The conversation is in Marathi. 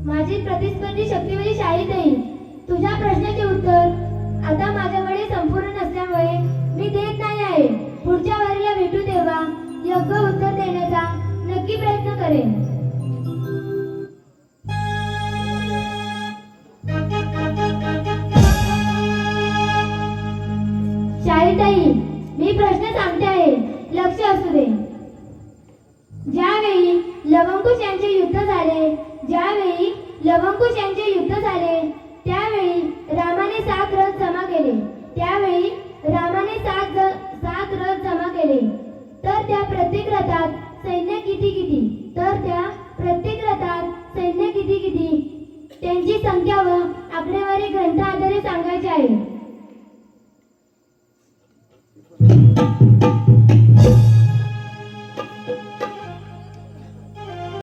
माझी प्रतिस्पर्धी शक्तिवली शाळेतही तुझ्या प्रश्नाचे उत्तर आता माझ्याकडे संपूर्ण नसल्यामुळे मी देत नाही आहे. पुढच्या वारीला भेटू तेव्हा योग्य उत्तर देण्याचा नक्की प्रयत्न करेन. शाळेतही मी प्रश्न सांगते आहे, लक्ष असू दे. ज्यावेळी लवंकुश यांचे युद्ध झाले त्यावेळी रामाने 7 रथ जमा केले. तर त्या प्रत्येक रथात सैन्य किती तर